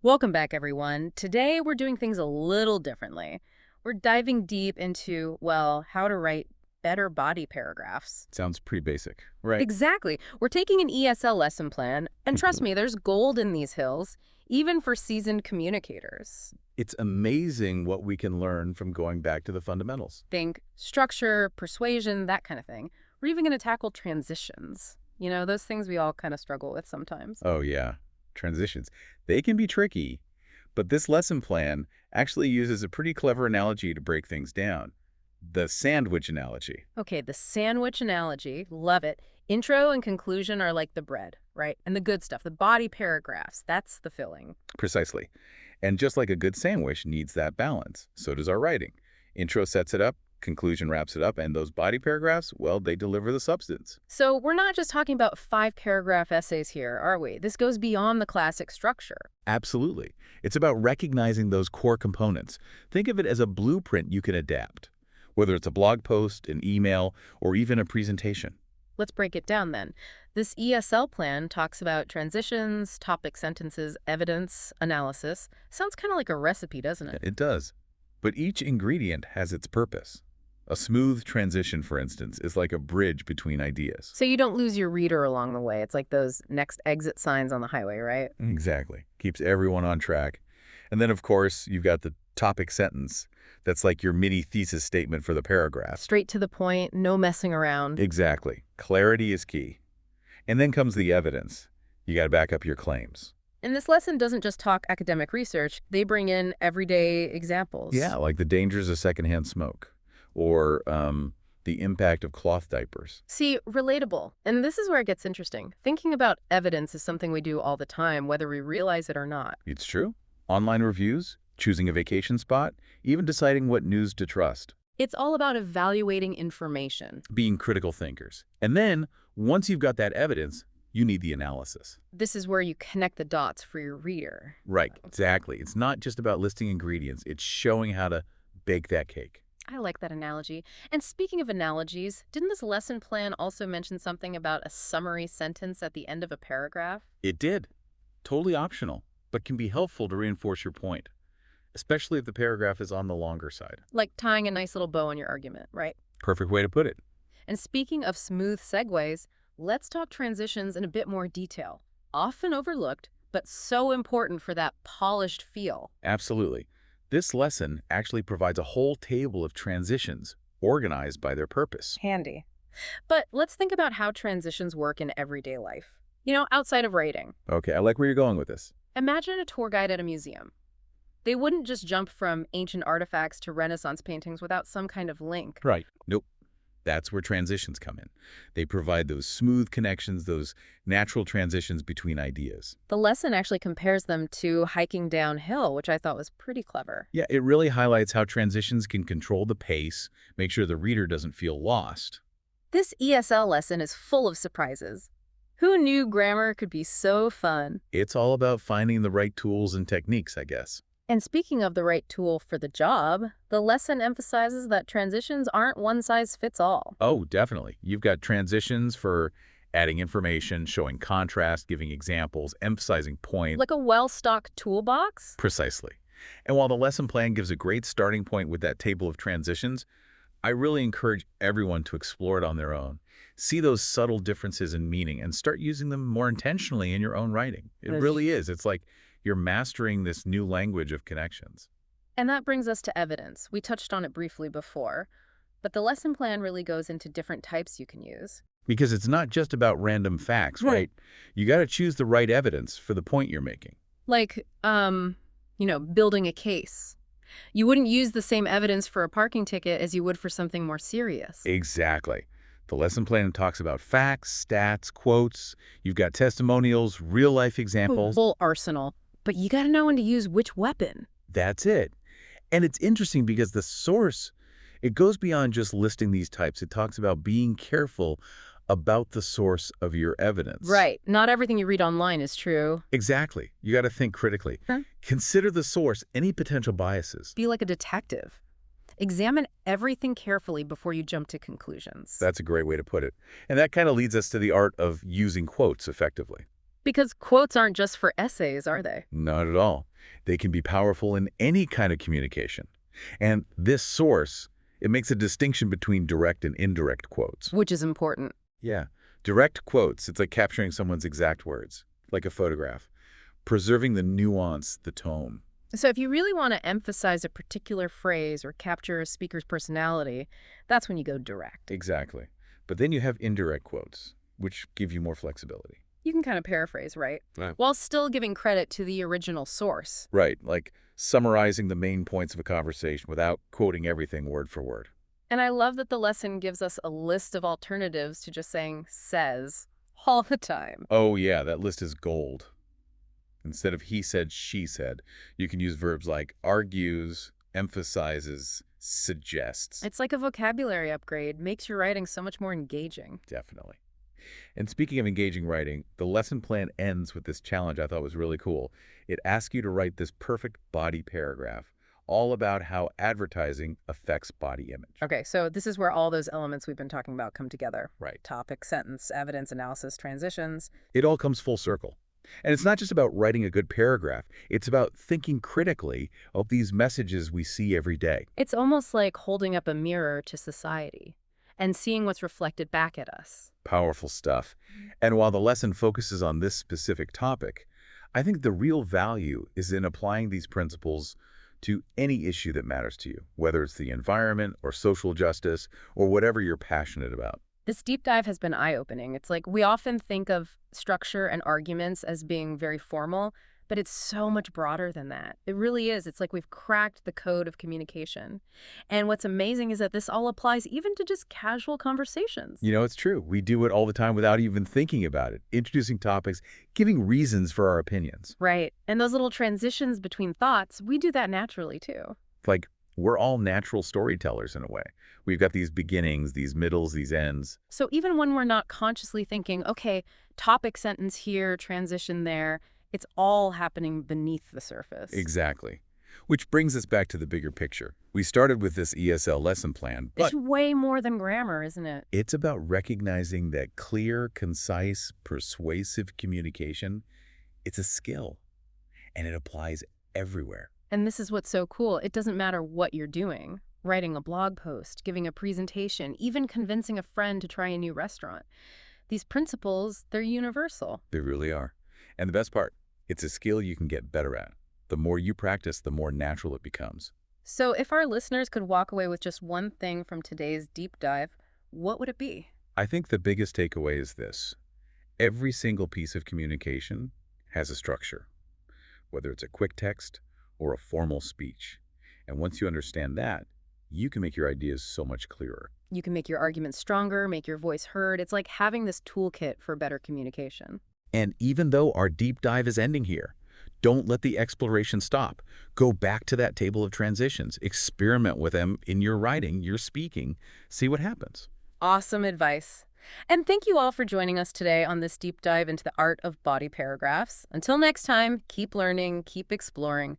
Welcome back, everyone. Today, we're doing things a little differently. We're diving deep into, well, how to write better body paragraphs. Sounds pretty basic, right? Exactly. We're taking an ESL lesson plan, and trust me, there's gold in these hills, even for seasoned communicators. It's amazing what we can learn from going back to the fundamentals. Think structure, persuasion, that kind of thing. We're even going to tackle transitions. You know, those things we all kind of struggle with sometimes. Oh yeah, transitions. They can be tricky, but this lesson plan actually uses a pretty clever analogy to break things down. The sandwich analogy. Okay, the sandwich analogy, love it. Intro and conclusion are like the bread, right? And the good stuff, the body paragraphs, that's the filling. Precisely. And just like a good sandwich needs that balance, so does our writing. Intro sets it up, conclusion wraps it up, and those body paragraphs, well, they deliver the substance. So we're not just talking about 5-paragraph essays here, are we? This goes beyond the classic structure. Absolutely. It's about recognizing those core components. Think of it as a blueprint you can adapt, whether it's a blog post, an email, or even a presentation. Let's break it down then. This ESL plan talks about transitions, topic sentences, evidence, analysis. Sounds kind of like a recipe, doesn't it? It does. But each ingredient has its purpose. A smooth transition, for instance, is like a bridge between ideas. So you don't lose your reader along the way. It's like those next exit signs on the highway, right? Exactly. Keeps everyone on track. And then, of course, you've got the topic sentence. That's like your mini thesis statement for the paragraph. Straight to the point, no messing around. Exactly. Clarity is key. And then comes the evidence. You got to back up your claims. And this lesson doesn't just talk academic research. They bring in everyday examples. Yeah, like the dangers of secondhand smoke or the impact of cloth diapers. See, relatable. And this is where it gets interesting. Thinking about evidence is something we do all the time, whether we realize it or not. It's true. Online reviews, choosing a vacation spot, even deciding what news to trust. It's all about evaluating information. Being critical thinkers. And then, once you've got that evidence, you need the analysis. This is where you connect the dots for your reader. Right, exactly. It's not just about listing ingredients. It's showing how to bake that cake. I like that analogy. And speaking of analogies, didn't this lesson plan also mention something about a summary sentence at the end of a paragraph? It did. Totally optional, but can be helpful to reinforce your point, especially if the paragraph is on the longer side. Like tying a nice little bow on your argument, right? Perfect way to put it. And speaking of smooth segues, let's talk transitions in a bit more detail. Often overlooked, but so important for that polished feel. Absolutely. This lesson actually provides a whole table of transitions organized by their purpose. Handy. But let's think about how transitions work in everyday life. You know, outside of writing. Okay, I like where you're going with this. Imagine a tour guide at a museum. They wouldn't just jump from ancient artifacts to Renaissance paintings without some kind of link. Right. Nope. That's where transitions come in. They provide those smooth connections, those natural transitions between ideas. The lesson actually compares them to hiking downhill, which I thought was pretty clever. Yeah, it really highlights how transitions can control the pace, make sure the reader doesn't feel lost. This ESL lesson is full of surprises. Who knew grammar could be so fun? It's all about finding the right tools and techniques, I guess. And speaking of the right tool for the job, the lesson emphasizes that transitions aren't one size fits all. Oh, definitely. You've got transitions for adding information, showing contrast, giving examples, emphasizing points. Like a well-stocked toolbox? Precisely. And while the lesson plan gives a great starting point with that table of transitions, I really encourage everyone to explore it on their own. See those subtle differences in meaning and start using them more intentionally in your own writing. It Yes. really is. It's like you're mastering this new language of connections. And that brings us to evidence. We touched on it briefly before, but the lesson plan really goes into different types you can use. Because it's not just about random facts, right? You got to choose the right evidence for the point you're making. Like, building a case. You wouldn't use the same evidence for a parking ticket as you would for something more serious. Exactly. The lesson plan talks about facts, stats, quotes. You've got testimonials, real-life examples. Full arsenal. But you gotta know when to use which weapon. That's it. And it's interesting because the source, it goes beyond just listing these types. It talks about being careful about the source of your evidence. Right. Not everything you read online is true. Exactly. You got to think critically. Huh? Consider the source, any potential biases. Be like a detective. Examine everything carefully before you jump to conclusions. That's a great way to put it. And that kind of leads us to the art of using quotes effectively. Because quotes aren't just for essays, are they? Not at all. They can be powerful in any kind of communication. And this source, it makes a distinction between direct and indirect quotes. Which is important. Yeah. Direct quotes, it's like capturing someone's exact words, like a photograph. Preserving the nuance, the tone. So if you really want to emphasize a particular phrase or capture a speaker's personality, that's when you go direct. Exactly. But then you have indirect quotes, which give you more flexibility. You can kind of paraphrase, right? Right. While still giving credit to the original source. Right, like summarizing the main points of a conversation without quoting everything word for word. And I love that the lesson gives us a list of alternatives to just saying says all the time. Oh yeah, that list is gold. Instead of he said, she said, you can use verbs like argues, emphasizes, suggests. It's like a vocabulary upgrade, makes your writing so much more engaging. Definitely. And speaking of engaging writing, the lesson plan ends with this challenge I thought was really cool. It asks you to write this perfect body paragraph, all about how advertising affects body image. Okay, so this is where all those elements we've been talking about come together. Right. Topic, sentence, evidence, analysis, transitions. It all comes full circle. And it's not just about writing a good paragraph. It's about thinking critically of these messages we see every day. It's almost like holding up a mirror to society and seeing what's reflected back at us. Powerful stuff. And while the lesson focuses on this specific topic, I think the real value is in applying these principles to any issue that matters to you, whether it's the environment or social justice or whatever you're passionate about. This deep dive has been eye-opening. It's like we often think of structure and arguments as being very formal, but it's so much broader than that. It really is. It's like we've cracked the code of communication. And what's amazing is that this all applies even to just casual conversations. You know, it's true. We do it all the time without even thinking about it, introducing topics, giving reasons for our opinions. Right. And those little transitions between thoughts, we do that naturally too. Like, we're all natural storytellers in a way. We've got these beginnings, these middles, these ends. So even when we're not consciously thinking, okay, topic sentence here, transition there, it's all happening beneath the surface. Exactly. Which brings us back to the bigger picture. We started with this ESL lesson plan, but It's way more than grammar, isn't it? it's about recognizing that clear, concise, persuasive communication, it's a skill, and it applies everywhere. And this is what's so cool. It doesn't matter what you're doing. Writing a blog post, giving a presentation, even convincing a friend to try a new restaurant. These principles, they're universal. They really are. And the best part, it's a skill you can get better at. The more you practice, the more natural it becomes. So if our listeners could walk away with just one thing from today's deep dive, what would it be? I think the biggest takeaway is this. Every single piece of communication has a structure, whether it's a quick text or a formal speech. And once you understand that, you can make your ideas so much clearer. You can make your arguments stronger, make your voice heard. It's like having this toolkit for better communication. And even though our deep dive is ending here, don't let the exploration stop. Go back to that table of transitions. Experiment with them in your writing, your speaking. See what happens. Awesome advice. And thank you all for joining us today on this deep dive into the art of body paragraphs. Until next time, keep learning, keep exploring.